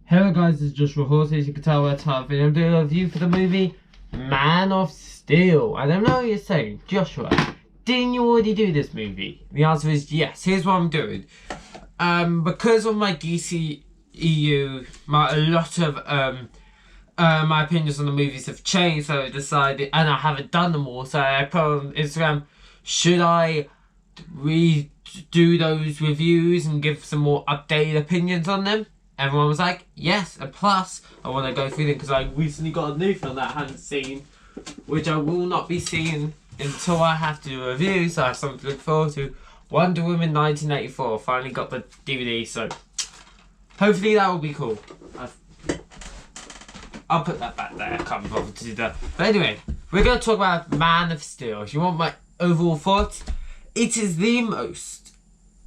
Hello guys, this is Joshua Hawes. As you can tell, we're typing. I'm doing a review for the movie Man of Steel. I don't know what you're saying, Joshua. Didn't you already do this movie? The answer is yes. Here's what I'm doing. Because of my DCEU, a lot of my opinions on the movies have changed. So I decided, and I haven't done them all. So I put on Instagram, should I redo those reviews and give some more updated opinions on them? Everyone was like, yes, and plus, I want to go through them because I recently got a new film that I hadn't seen, which I will not be seeing until I have to do a review, so I have something to look forward to. Wonder Woman 1984, finally got the DVD, so hopefully that will be cool. I'll put that back there, I can't bother to do that. But anyway, we're going to talk about Man of Steel. If you want my overall thoughts, it is the most,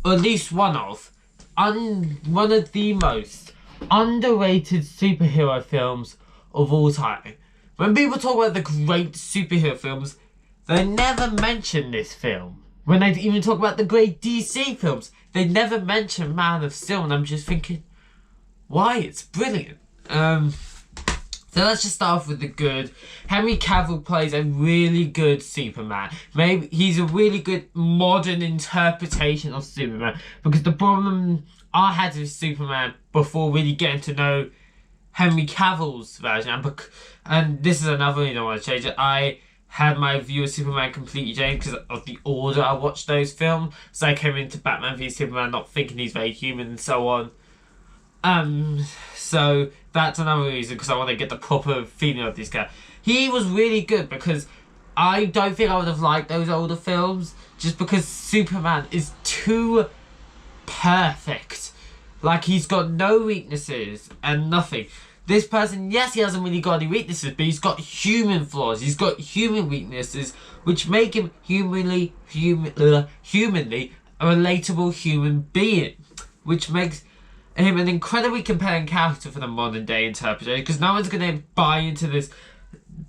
or at least one of the most underrated superhero films of all time. When people talk about the great superhero films, they never mention this film. When they even talk about the great DC films, they never mention Man of Steel, and I'm just thinking, why? It's brilliant. So let's just start off with the good. Henry Cavill plays a really good Superman. Maybe he's a really good modern interpretation of Superman. Because the problem I had with Superman before really getting to know Henry Cavill's version, and this is another reason I want to change it. I had my view of Superman completely changed because of the order I watched those films. So I came into Batman v Superman not thinking he's very human and so on. So that's another reason, because I want to get the proper feeling of this guy. He was really good because I don't think I would have liked those older films just because Superman is too perfect. Like, he's got no weaknesses and nothing. This person, yes, he hasn't really got any weaknesses, but he's got human flaws. He's got human weaknesses, which make him humanly a relatable human being, which makes him an incredibly compelling character for the modern day interpretation, because no one's going to buy into this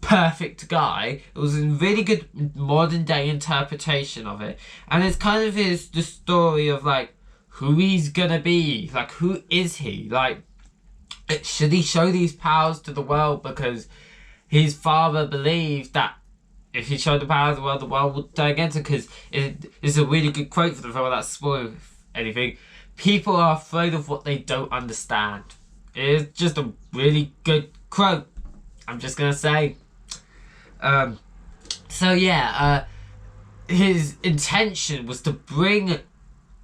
perfect guy. It was a really good modern day interpretation of it, and it's kind of the story of like who he's gonna be, like who is he, like should he show these powers to the world because his father believed that if he showed the power of the world would turn against him, because it's a really good quote for the film without spoiling anything. People are afraid of what they don't understand. It's just a really good quote, I'm just gonna say. So yeah, his intention was to bring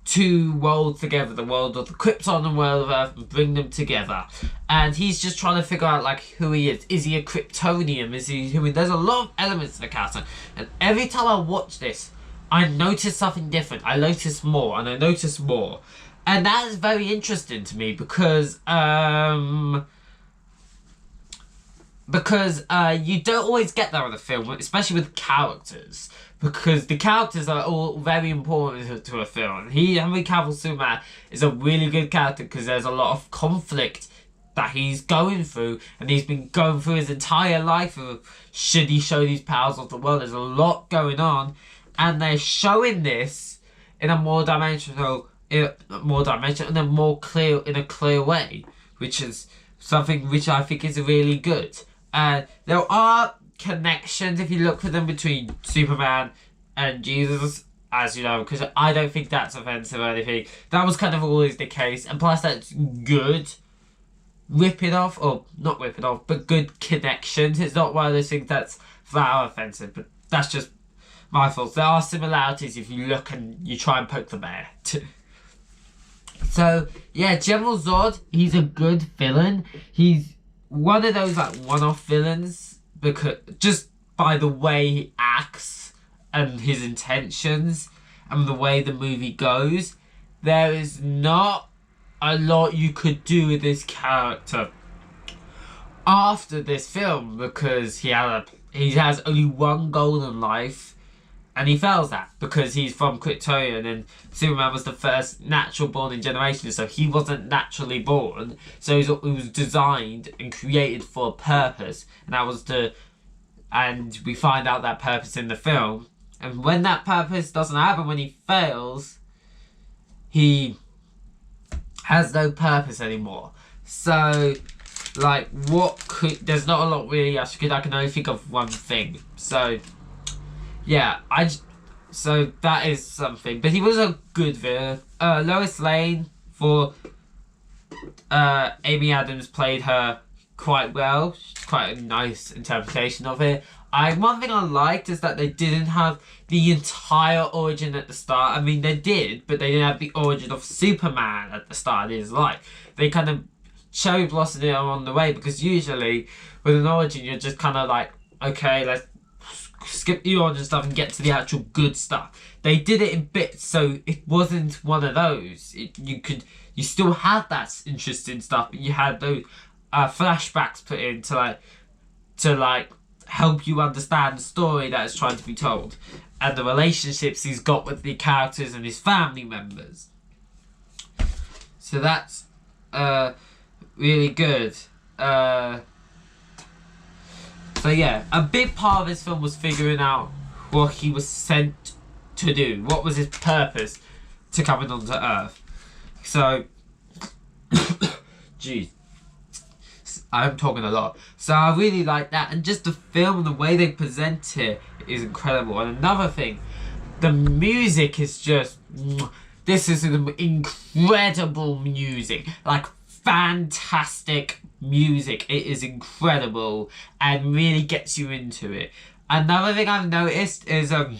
two worlds together, the world of the Krypton and the world of Earth, and bring them together. And he's just trying to figure out like who he is. Is he a Kryptonian? Is he human? There's a lot of elements to the character, and every time I watch this, I notice something different. I notice more, and I notice more. And that is very interesting to me because you don't always get that on a film, especially with characters, because the characters are all very important to a film. Henry Cavill Superman is a really good character because there's a lot of conflict that he's going through, and he's been going through his entire life of should he show these powers of the world. There's a lot going on, and they're showing this in a more dimensional and a more clear, in a clear way, which is something which I think is really good. And there are connections, if you look for them, between Superman and Jesus, as you know, because I don't think that's offensive or anything. That was kind of always the case, and plus that's good ripping off, or not ripping off, but good connections. It's not one of those things that's flat out offensive, but that's just my thoughts. There are similarities if you look and you try and poke the bear. So yeah, General Zod, he's a good villain. He's one of those like one-off villains because just by the way he acts and his intentions and the way the movie goes, there is not a lot you could do with this character after this film, because he has only one goal in life. And he fails that because he's from Krypton, and Superman was the first natural born in generation, so he wasn't naturally born. So he was designed and created for a purpose, and that was and we find out that purpose in the film. And when that purpose doesn't happen, when he fails, he has no purpose anymore. So, like, there's not a lot really else because I can only think of one thing. So, yeah, so that is something. But he was a good villain. Lois Lane for Amy Adams played her quite well. Quite a nice interpretation of it. One thing I liked is that they didn't have the entire origin at the start. I mean, they did, but they didn't have the origin of Superman at the start of his life. They kind of cherry blossomed it on the way, because usually with an origin, you're just kind of like, okay, let's skip the origin stuff and get to the actual good stuff. They did it in bits, so it wasn't one of those. You still had that interesting stuff, but you had those flashbacks put in to help you understand the story that is trying to be told, and the relationships he's got with the characters and his family members. So that's really good. So yeah, a big part of this film was figuring out what he was sent to do. What was his purpose to coming onto Earth? So, jeez, I'm talking a lot. So I really like that, and just the film and the way they present it is incredible. And another thing, the music is just, this is an incredible music, like fantastic music. It is incredible and really gets you into it. Another thing I've noticed is the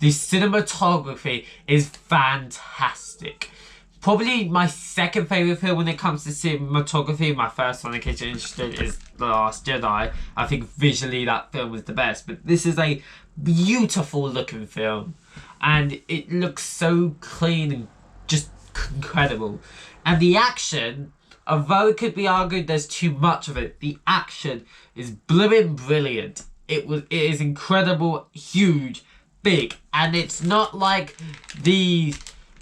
cinematography is fantastic. Probably my second favourite film when it comes to cinematography. My first one, in case you're interested, is The Last Jedi. I think visually that film was the best. But this is a beautiful looking film. And it looks so clean and just incredible. And the action, although it could be argued there's too much of it, the action is blooming brilliant. It is incredible, huge, big. And it's not like these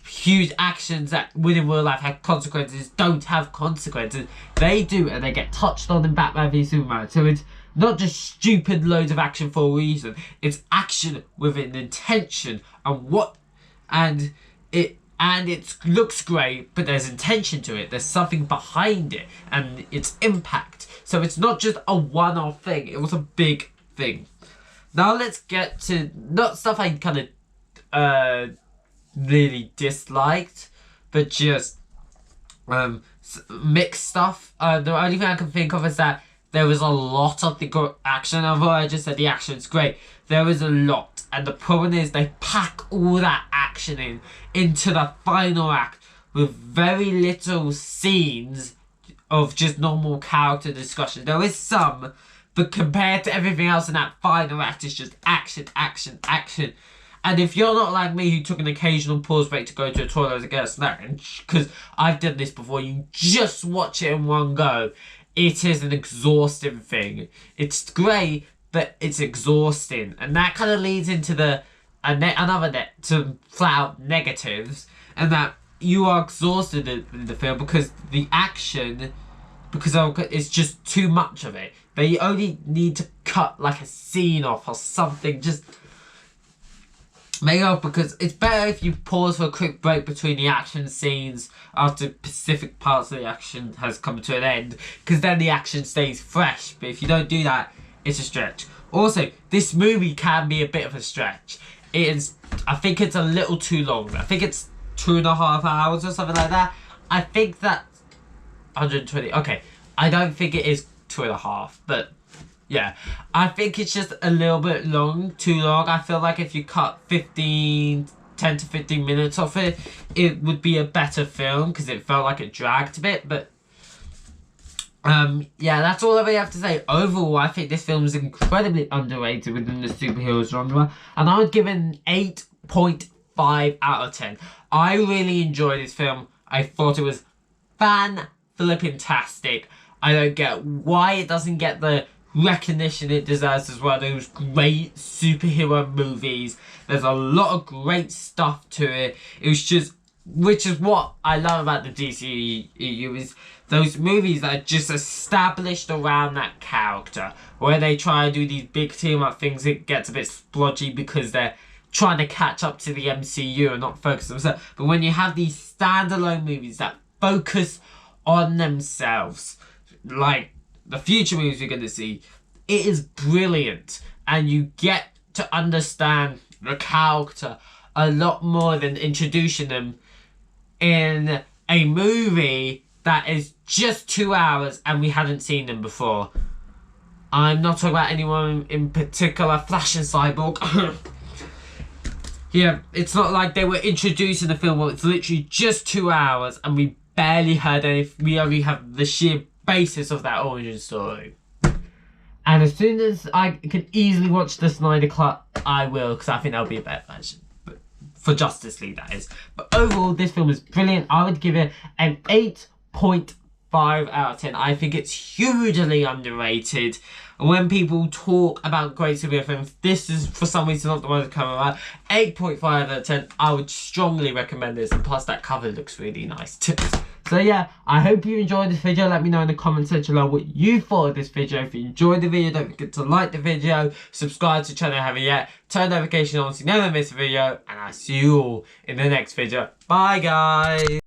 huge actions that within real life have consequences don't have consequences. They do, and they get touched on in Batman v Superman. So it's not just stupid loads of action for a reason. It's action with an intention, and it looks great, but there's intention to it. There's something behind it and its impact. So it's not just a one-off thing. It was a big thing. Now let's get to not stuff I kind of really disliked, but just mixed stuff. The only thing I can think of is that there was a lot of the action. Although I just said the action's great, there was a lot, and the problem is they pack all that action into the final act with very little scenes of just normal character discussion. There is some, but compared to everything else in that final act, it's just action, action, action. And if you're not like me, who took an occasional pause break to go to a toilet to get a snack, because I've done this before, you just watch it in one go. It is an exhausting thing. It's great, but it's exhausting. And that kind of leads into to flat out negatives, and that you are exhausted in the film because the action, it's just too much of it. They only need to cut like a scene off or something, just make up, because it's better if you pause for a quick break between the action scenes after specific parts of the action has come to an end, because then the action stays fresh. But if you don't do that, it's a stretch. Also, this movie can be a bit of a stretch. I think it's a little too long. I think it's 2.5 hours or something like that. I think that 120. Okay, I don't think it is 2.5, but yeah, I think it's just a little bit too long. I feel like if you cut 10 to 15 minutes off it, it would be a better film, because it felt like it dragged a bit. But yeah, that's all I really have to say. Overall, I think this film is incredibly underrated within the superhero genre, and I would give it an 8.5 out of 10. I really enjoyed this film. I thought it was fan-flipping-tastic. I don't get why it doesn't get the recognition it deserves as well. Those great superhero movies. There's a lot of great stuff to it. It was just, which is what I love about the DCEU, is those movies that are just established around that character, where they try and do these big team up things. It gets a bit splodgy because they're trying to catch up to the MCU and not focus themselves. But when you have these standalone movies that focus on themselves, like the future movies we're going to see, it is brilliant. And you get to understand the character a lot more than introducing them in a movie that is just 2 hours and we hadn't seen them before. I'm not talking about anyone in particular. Flash and Cyborg. Yeah, it's not like they were introducing the film. Well, it's literally just 2 hours and we barely heard any. We only have the sheer basis of that origin story. And as soon as I can easily watch the Snyder Cut, I will, because I think that'll be a better version. But for Justice League, that is. But overall, this film is brilliant. I would give it an 8.5 out of 10. I think it's hugely underrated. When people talk about great superhero films, this is for some reason not the one to come about. 8.5 out of 10. I would strongly recommend this, and plus that cover looks really nice too. So yeah, I hope you enjoyed this video. Let me know in the comment section below what you thought of this video. If you enjoyed the video, don't forget to like the video, subscribe to the channel if you haven't yet, turn notifications on so you never miss a video, and I'll see you all in the next video. Bye guys!